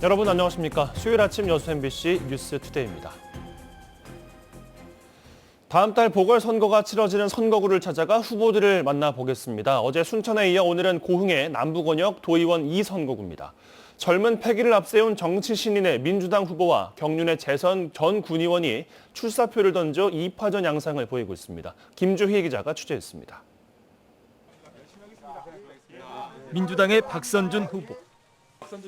여러분 안녕하십니까? 수요일 아침 여수 MBC 뉴스투데이입니다. 다음 달 보궐선거가 치러지는 선거구를 찾아가 후보들을 만나보겠습니다. 어제 순천에 이어 오늘은 고흥의 남부권역 도의원 2선거구입니다. 젊은 패기를 앞세운 정치 신인의 민주당 후보와 경륜의 재선 전 군의원이 출사표를 던져 2파전 양상을 보이고 있습니다. 김주희 기자가 취재했습니다. 민주당의 박선준 후보,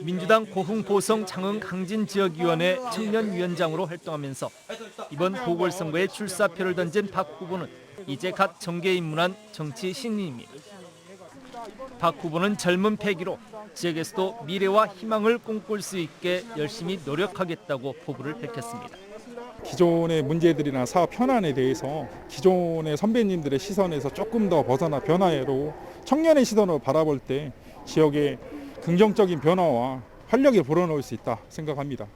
민주당 고흥 보성 장흥 강진 지역위원회 청년위원장으로 활동하면서 이번 보궐선거에 출사표를 던진 박 후보는 이제 갓 정계에 입문한 정치 신인입니다. 박 후보는 젊은 패기로 지역에서도 미래와 희망을 꿈꿀 수 있게 열심히 노력하겠다고 포부를 밝혔습니다. 기존의 문제들이나 사업 현안에 대해서 기존의 선배님들의 시선에서 조금 더 벗어나 변화로 청년의 시선으로 바라볼 때 지역의 긍정적인 변화와 활력이 불어넣을 수 있다 생각합니다.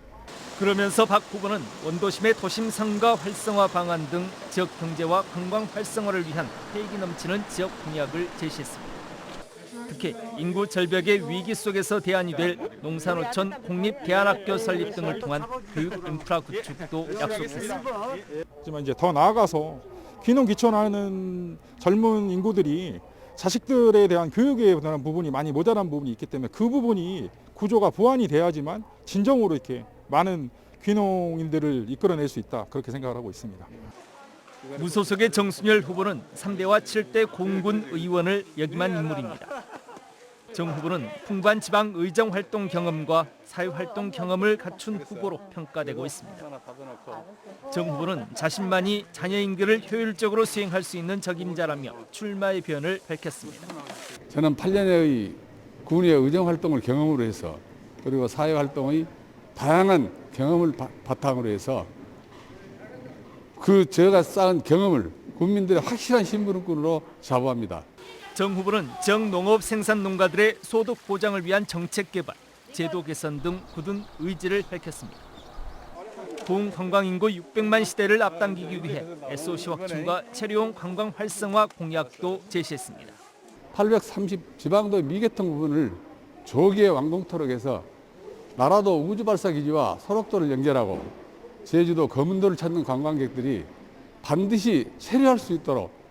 그러면서 박 후보는 원도심의 도심 상가 활성화 방안 등 지역 경제와 관광 활성화를 위한 패기 넘치는 지역 공약을 제시했습니다. 특히 인구 절벽의 위기 속에서 대안이 될 농산어촌 공립대안학교 설립 등을 통한 교육 인프라 구축도 약속했습니다. 하지만 이제 더 나아가서 귀농 귀촌하는 젊은 인구들이 자식들에 대한 교육에 대한 부분이 많이 모자란 부분이 있기 때문에 그 부분이 구조가 보완이 돼야지만 진정으로 이렇게 많은 귀농인들을 이끌어낼 수 있다 그렇게 생각을 하고 있습니다. 무소속의 정순열 후보는 3대와 7대 공군 의원을 역임한 인물입니다. 정 후보는 풍부한 지방 의정 활동 경험과 사회 활동 경험을 갖춘 후보로 평가되고 있습니다. 정 후보는 자신만이 자녀 임기를 효율적으로 수행할 수 있는 적임자라며 출마의 변을 밝혔습니다. 저는 8년의 군의 의정 활동을 경험으로 해서 그리고 사회 활동의 다양한 경험을 바탕으로 해서 그 제가 쌓은 경험을 국민들의 확실한 신분권으로 자부합니다. 정 후보는 지역 농업 생산 농가들의 소득 보장을 위한 정책 개발, 제도 개선 등 굳은 의지를 밝혔습니다. 고흥 관광 인구 600만 시대를 앞당기기 위해 SOC 확충과 체류용 관광 활성화 공약도 제시했습니다. 830 지방도 미개통 부분을 조기에 완공토록 해서 나라도 우주발사기지와 소록도를 연결하고 제주도 검은도를 찾는 관광객들이 반드시 체류할 수 있도록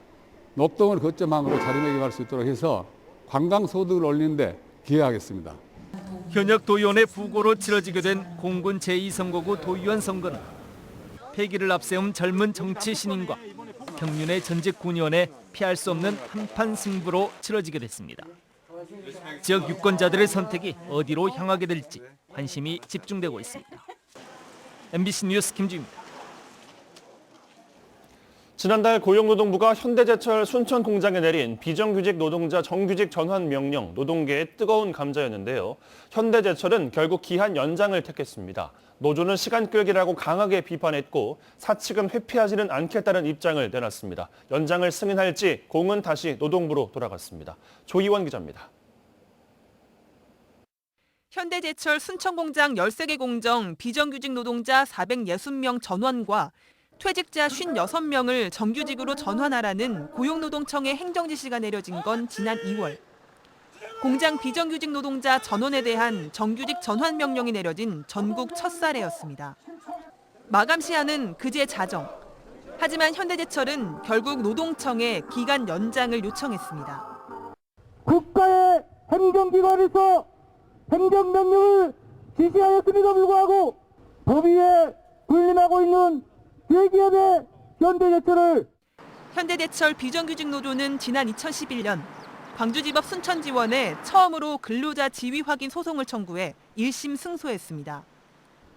녹동을 거점항으로 자리매김할 수 있도록 해서 관광 소득을 올리는 데 기여하겠습니다. 현역 도의원의 부고로 치러지게 된 공군 제2선거구 도의원 선거는 패기를 앞세운 젊은 정치 신인과 경륜의 전직 군의원의 피할 수 없는 한판 승부로 치러지게 됐습니다. 지역 유권자들의 선택이 어디로 향하게 될지 관심이 집중되고 있습니다. MBC 뉴스 김주희입니다. 지난달 고용노동부가 현대제철 순천 공장에 내린 비정규직 노동자 정규직 전환 명령, 노동계의 뜨거운 감자였는데요. 현대제철은 결국 기한 연장을 택했습니다. 노조는 시간 끌기라고 강하게 비판했고 사측은 회피하지는 않겠다는 입장을 내놨습니다. 연장을 승인할지 공은 다시 노동부로 돌아갔습니다. 조희원 기자입니다. 현대제철 순천공장 13개 공정 비정규직 노동자 460명 전환과 퇴직자 56명을 정규직으로 전환하라는 고용노동청의 행정지시가 내려진 건 지난 2월. 공장 비정규직 노동자 전원에 대한 정규직 전환 명령이 내려진 전국 첫 사례였습니다. 마감 시한은 그제 자정. 하지만 현대제철은 결국 노동청에 기간 연장을 요청했습니다. 국가의 행정기관에서 행정명령을 지시하였음에도 불구하고 법위에 군림하고 있는 대기업의 현대제철 비정규직 노조는 지난 2011년 광주지법 순천지원에 처음으로 근로자 지위 확인 소송을 청구해 1심 승소했습니다.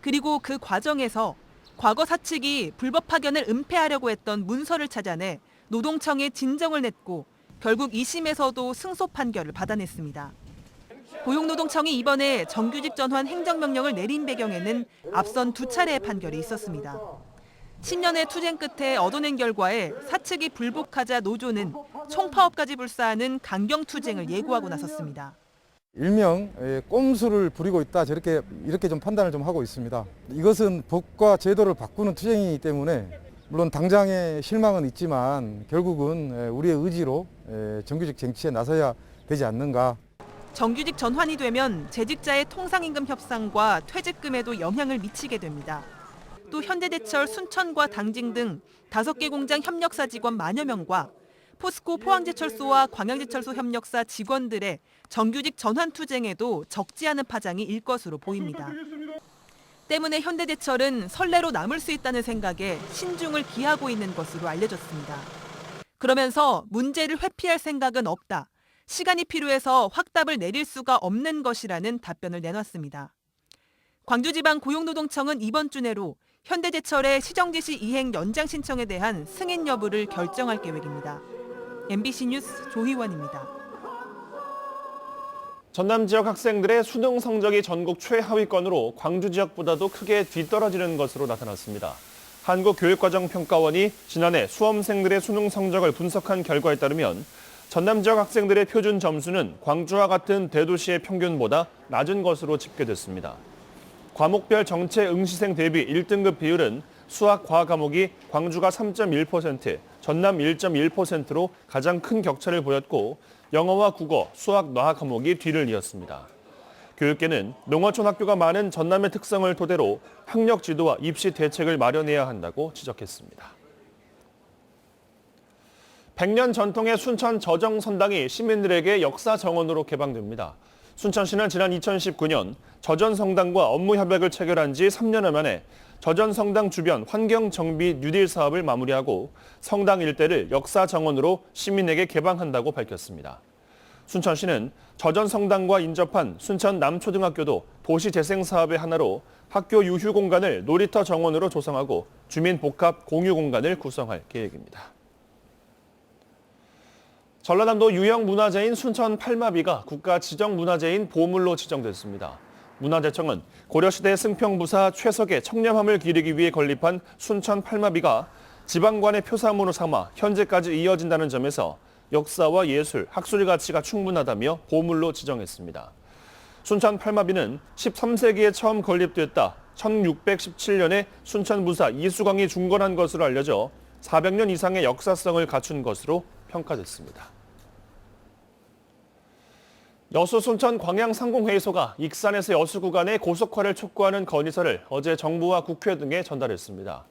그리고 그 과정에서 과거 사측이 불법 파견을 은폐하려고 했던 문서를 찾아내 노동청에 진정을 냈고 결국 2심에서도 승소 판결을 받아냈습니다. 고용노동청이 이번에 정규직 전환 행정명령을 내린 배경에는 앞선 2차례의 판결이 있었습니다. 10년의 투쟁 끝에 얻어낸 결과에 사측이 불복하자 노조는 총파업까지 불사하는 강경 투쟁을 예고하고 나섰습니다. 일명 꼼수를 부리고 있다 이렇게 좀 판단을 좀 하고 있습니다. 이것은 법과 제도를 바꾸는 투쟁이기 때문에 물론 당장의 실망은 있지만 결국은 우리의 의지로 정규직 쟁취에 나서야 되지 않는가. 정규직 전환이 되면 재직자의 통상임금 협상과 퇴직금에도 영향을 미치게 됩니다. 또 현대제철 순천과 당진 등 5개 공장 협력사 직원 만여 명과 포스코 포항제철소와 광양제철소 협력사 직원들의 정규직 전환 투쟁에도 적지 않은 파장이 일 것으로 보입니다. 때문에 현대제철은 선례로 남을 수 있다는 생각에 신중을 기하고 있는 것으로 알려졌습니다. 그러면서 문제를 회피할 생각은 없다. 시간이 필요해서 확답을 내릴 수가 없는 것이라는 답변을 내놨습니다. 광주지방고용노동청은 이번 주 내로 현대제철의 시정지시 이행 연장 신청에 대한 승인 여부를 결정할 계획입니다. MBC 뉴스 조희원입니다. 전남 지역 학생들의 수능 성적이 전국 최하위권으로 광주 지역보다도 크게 뒤떨어지는 것으로 나타났습니다. 한국교육과정평가원이 지난해 수험생들의 수능 성적을 분석한 결과에 따르면 전남 지역 학생들의 표준 점수는 광주와 같은 대도시의 평균보다 낮은 것으로 집계됐습니다. 과목별 정체 응시생 대비 1등급 비율은 수학, 과학 과목이 광주가 3.1%, 전남 1.1%로 가장 큰 격차를 보였고 영어와 국어, 수학, 과학 과목이 뒤를 이었습니다. 교육계는 농어촌 학교가 많은 전남의 특성을 토대로 학력 지도와 입시 대책을 마련해야 한다고 지적했습니다. 100년 전통의 순천 저정성당이 시민들에게 역사 정원으로 개방됩니다. 순천시는 지난 2019년 저전성당과 업무 협약을 체결한 지 3년여 만에 저전성당 주변 환경 정비 뉴딜 사업을 마무리하고 성당 일대를 역사 정원으로 시민에게 개방한다고 밝혔습니다. 순천시는 저전성당과 인접한 순천 남초등학교도 도시재생 사업의 하나로 학교 유휴 공간을 놀이터 정원으로 조성하고 주민 복합 공유 공간을 구성할 계획입니다. 전라남도 유형 문화재인 순천 팔마비가 국가 지정문화재인 보물로 지정됐습니다. 문화재청은 고려시대 승평부사 최석의 청렴함을 기리기 위해 건립한 순천 팔마비가 지방관의 표사문으로 삼아 현재까지 이어진다는 점에서 역사와 예술, 학술 가치가 충분하다며 보물로 지정했습니다. 순천 팔마비는 13세기에 처음 건립됐다 1617년에 순천부사 이수광이 중건한 것으로 알려져 400년 이상의 역사성을 갖춘 것으로 평가됐습니다. 여수 순천 광양상공회의소가 익산에서 여수 구간의 고속화를 촉구하는 건의서를 어제 정부와 국회 등에 전달했습니다.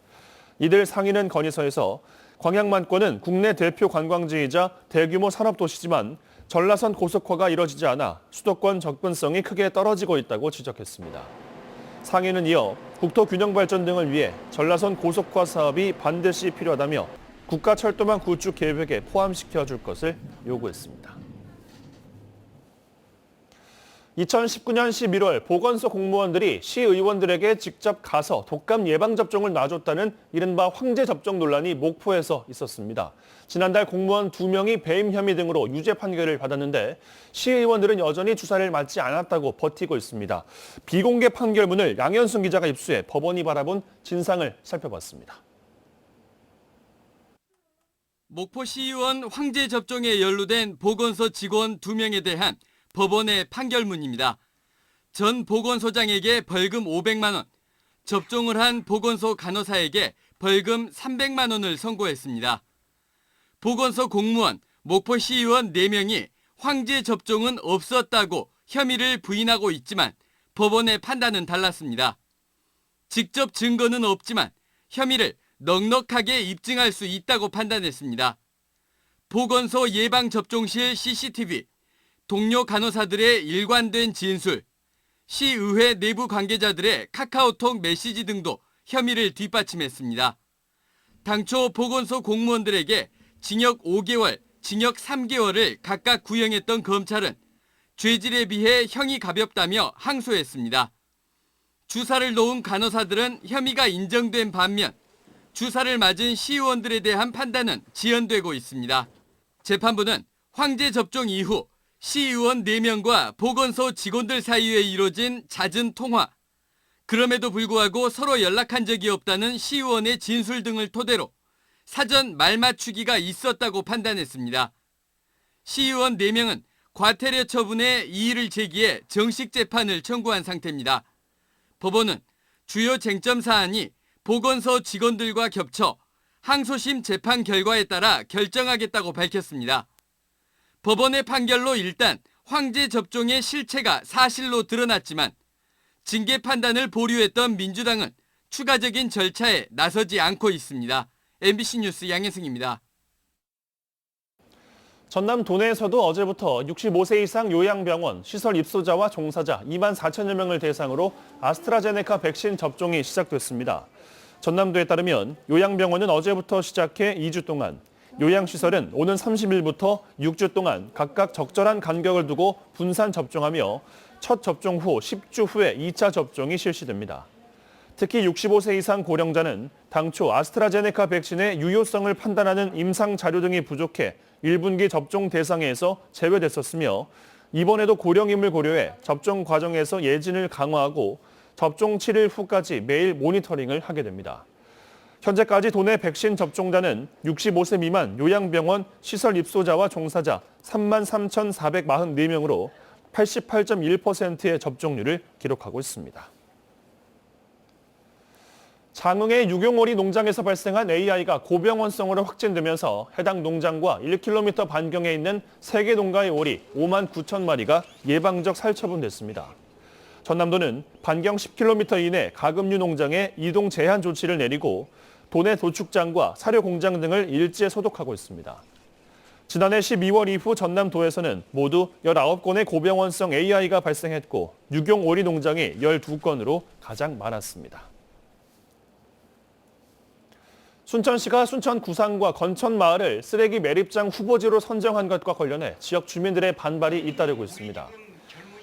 이들 상인은 건의서에서 광양만권은 국내 대표 관광지이자 대규모 산업도시지만 전라선 고속화가 이뤄지지 않아 수도권 접근성이 크게 떨어지고 있다고 지적했습니다. 상인은 이어 국토균형발전 등을 위해 전라선 고속화 사업이 반드시 필요하다며 국가철도망 구축 계획에 포함시켜줄 것을 요구했습니다. 2019년 11월 보건소 공무원들이 시의원들에게 직접 가서 독감 예방접종을 놔줬다는 이른바 황제접종 논란이 목포에서 있었습니다. 지난달 공무원 2명이 배임 혐의 등으로 유죄 판결을 받았는데 시의원들은 여전히 주사를 맞지 않았다고 버티고 있습니다. 비공개 판결문을 양현순 기자가 입수해 법원이 바라본 진상을 살펴봤습니다. 목포 시의원 황제접종에 연루된 보건소 직원 2명에 대한 법원의 판결문입니다. 전 보건소장에게 벌금 500만 원, 접종을 한 보건소 간호사에게 벌금 300만 원을 선고했습니다. 보건소 공무원, 목포 시의원 4명이 황제 접종은 없었다고 혐의를 부인하고 있지만 법원의 판단은 달랐습니다. 직접 증거는 없지만 혐의를 넉넉하게 입증할 수 있다고 판단했습니다. 보건소 예방접종실 CCTV, 동료 간호사들의 일관된 진술, 시의회 내부 관계자들의 카카오톡 메시지 등도 혐의를 뒷받침했습니다. 당초 보건소 공무원들에게 징역 5개월, 징역 3개월을 각각 구형했던 검찰은 죄질에 비해 형이 가볍다며 항소했습니다. 주사를 놓은 간호사들은 혐의가 인정된 반면 주사를 맞은 시의원들에 대한 판단은 지연되고 있습니다. 재판부는 황제 접종 이후 시의원 4명과 보건소 직원들 사이에 이뤄진 잦은 통화, 그럼에도 불구하고 서로 연락한 적이 없다는 시의원의 진술 등을 토대로 사전 말맞추기가 있었다고 판단했습니다. 시의원 4명은 과태료 처분에 이의를 제기해 정식 재판을 청구한 상태입니다. 법원은 주요 쟁점 사안이 보건소 직원들과 겹쳐 항소심 재판 결과에 따라 결정하겠다고 밝혔습니다. 법원의 판결로 일단 황제 접종의 실체가 사실로 드러났지만 징계 판단을 보류했던 민주당은 추가적인 절차에 나서지 않고 있습니다. MBC 뉴스 양혜승입니다. 전남 도내에서도 어제부터 65세 이상 요양병원 시설 입소자와 종사자 2만 4천여 명을 대상으로 아스트라제네카 백신 접종이 시작됐습니다. 전남도에 따르면 요양병원은 어제부터 시작해 2주 동안, 요양시설은 오는 30일부터 6주 동안 각각 적절한 간격을 두고 분산 접종하며 첫 접종 후 10주 후에 2차 접종이 실시됩니다. 특히 65세 이상 고령자는 당초 아스트라제네카 백신의 유효성을 판단하는 임상 자료 등이 부족해 1분기 접종 대상에서 제외됐었으며 이번에도 고령임을 고려해 접종 과정에서 예진을 강화하고 접종 7일 후까지 매일 모니터링을 하게 됩니다. 현재까지 도내 백신 접종자는 65세 미만 요양병원 시설 입소자와 종사자 33,444명으로 88.1%의 접종률을 기록하고 있습니다. 장흥의 유경오리 농장에서 발생한 AI가 고병원성으로 확진되면서 해당 농장과 1km 반경에 있는 3개 농가의 오리 5만 9천 마리가 예방적 살처분됐습니다. 전남도는 반경 10km 이내 가금류 농장에 이동 제한 조치를 내리고 도내 도축장과 사료 공장 등을 일제 소독하고 있습니다. 지난해 12월 이후 전남도에서는 모두 19건의 고병원성 AI가 발생했고 유경오리 농장이 12건으로 가장 많았습니다. 순천시가 순천 구상과 건천 마을을 쓰레기 매립장 후보지로 선정한 것과 관련해 지역 주민들의 반발이 잇따르고 있습니다.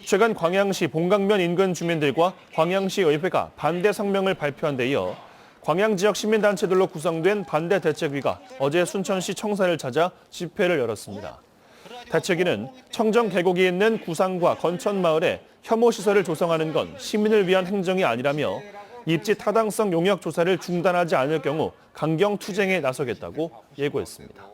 최근 광양시 봉강면 인근 주민들과 광양시 의회가 반대 성명을 발표한 데 이어 광양 지역 시민단체들로 구성된 반대 대책위가 어제 순천시 청사를 찾아 집회를 열었습니다. 대책위는 청정 계곡이 있는 구상과 건천 마을에 혐오시설을 조성하는 건 시민을 위한 행정이 아니라며 입지 타당성 용역 조사를 중단하지 않을 경우 강경 투쟁에 나서겠다고 예고했습니다.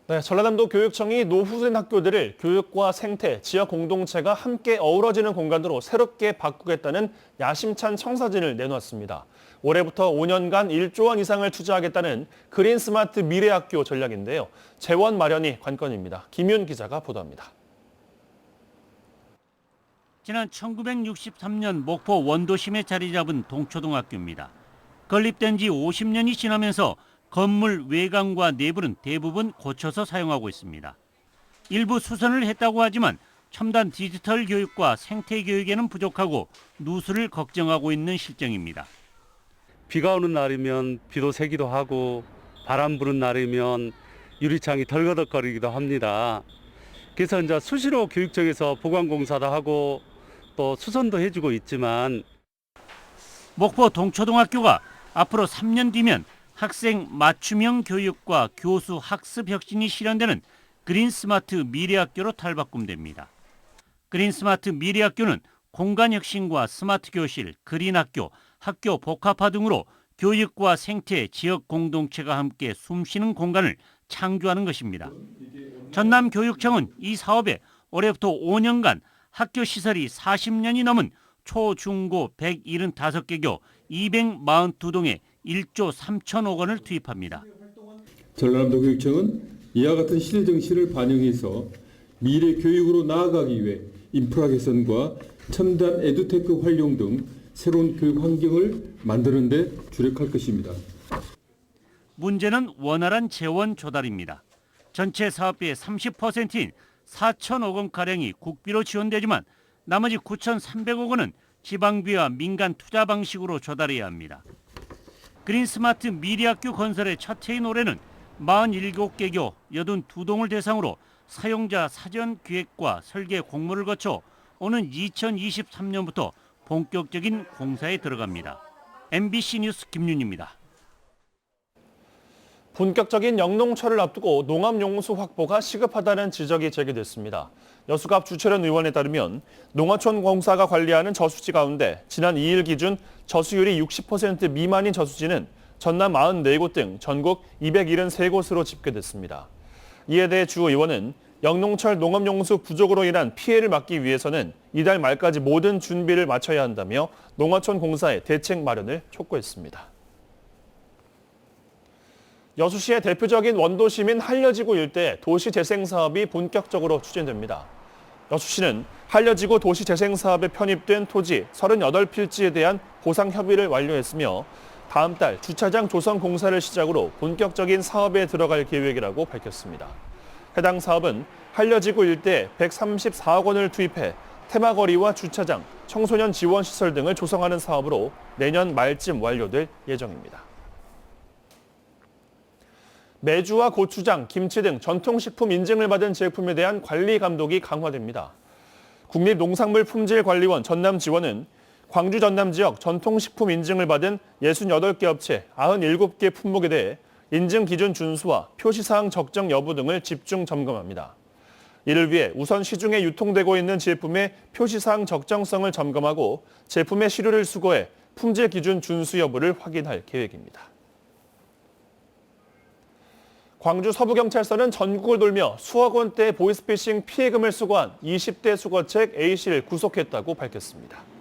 네, 전라남도 교육청이 노후된 학교들을 교육과 생태, 지역 공동체가 함께 어우러지는 공간으로 새롭게 바꾸겠다는 야심찬 청사진을 내놓았습니다. 올해부터 5년간 1조 원 이상을 투자하겠다는 그린 스마트 미래학교 전략인데요. 재원 마련이 관건입니다. 김윤 기자가 보도합니다. 지난 1963년 목포 원도심에 자리 잡은 동초등학교입니다. 건립된 지 50년이 지나면서 건물 외관과 내부는 대부분 고쳐서 사용하고 있습니다. 일부 수선을 했다고 하지만 첨단 디지털 교육과 생태 교육에는 부족하고 누수를 걱정하고 있는 실정입니다. 비가 오는 날이면 비도 새기도 하고 바람 부는 날이면 유리창이 덜거덕거리기도 합니다. 그래서 이제 수시로 교육청에서 보강공사도 하고 또 수선도 해주고 있지만 목포 동초등학교가 앞으로 3년 뒤면 학생 맞춤형 교육과 교수 학습 혁신이 실현되는 그린 스마트 미래학교로 탈바꿈됩니다. 그린 스마트 미래학교는 공간 혁신과 스마트 교실, 그린 학교, 학교 복합화 등으로 교육과 생태, 지역 공동체가 함께 숨쉬는 공간을 창조하는 것입니다. 전남교육청은 이 사업에 올해부터 5년간 학교 시설이 40년이 넘은 초, 중고 175개교 242동에 1조 3천억 원을 투입합니다. 전라남도 교육청은 이와 같은 시대 정신을 반영해서 미래 교육으로 나아가기 위해 인프라 개선과 첨단 에듀테크 활용 등 새로운 교육 환경을 만드는 데 주력할 것입니다. 문제는 원활한 재원 조달입니다. 전체 사업비의 30%인 4천억 원가량이 국비로 지원되지만 나머지 9,300억 원은 지방비와 민간 투자 방식으로 조달해야 합니다. 그린 스마트 미래학교 건설의 첫 해인 올해는 47개교 82동을 대상으로 사용자 사전 기획과 설계 공모를 거쳐 오는 2023년부터 본격적인 공사에 들어갑니다. MBC 뉴스 김윤입니다. 본격적인 영농철을 앞두고 농업용수 확보가 시급하다는 지적이 제기됐습니다. 여수갑 주철현 의원에 따르면 농어촌 공사가 관리하는 저수지 가운데 지난 2일 기준 저수율이 60% 미만인 저수지는 전남 94곳 등 전국 273곳으로 집계됐습니다. 이에 대해 주 의원은 영농철 농업용수 부족으로 인한 피해를 막기 위해서는 이달 말까지 모든 준비를 마쳐야 한다며 농어촌 공사의 대책 마련을 촉구했습니다. 여수시의 대표적인 원도시민 한려지구 일대 도시재생 사업이 본격적으로 추진됩니다. 여수시는 한려지구 도시재생 사업에 편입된 토지 38필지에 대한 보상 협의를 완료했으며 다음 달 주차장 조성 공사를 시작으로 본격적인 사업에 들어갈 계획이라고 밝혔습니다. 해당 사업은 한려지구 일대 134억 원을 투입해 테마거리와 주차장, 청소년 지원 시설 등을 조성하는 사업으로 내년 말쯤 완료될 예정입니다. 메주와 고추장, 김치 등 전통식품 인증을 받은 제품에 대한 관리 감독이 강화됩니다. 국립농산물품질관리원 전남지원은 광주 전남 지역 전통식품 인증을 받은 68개 업체 97개 품목에 대해 인증 기준 준수와 표시사항 적정 여부 등을 집중 점검합니다. 이를 위해 우선 시중에 유통되고 있는 제품의 표시사항 적정성을 점검하고 제품의 시료를 수거해 품질 기준 준수 여부를 확인할 계획입니다. 광주 서부경찰서는 전국을 돌며 수억 원대의 보이스피싱 피해금을 수거한 20대 수거책 A씨를 구속했다고 밝혔습니다.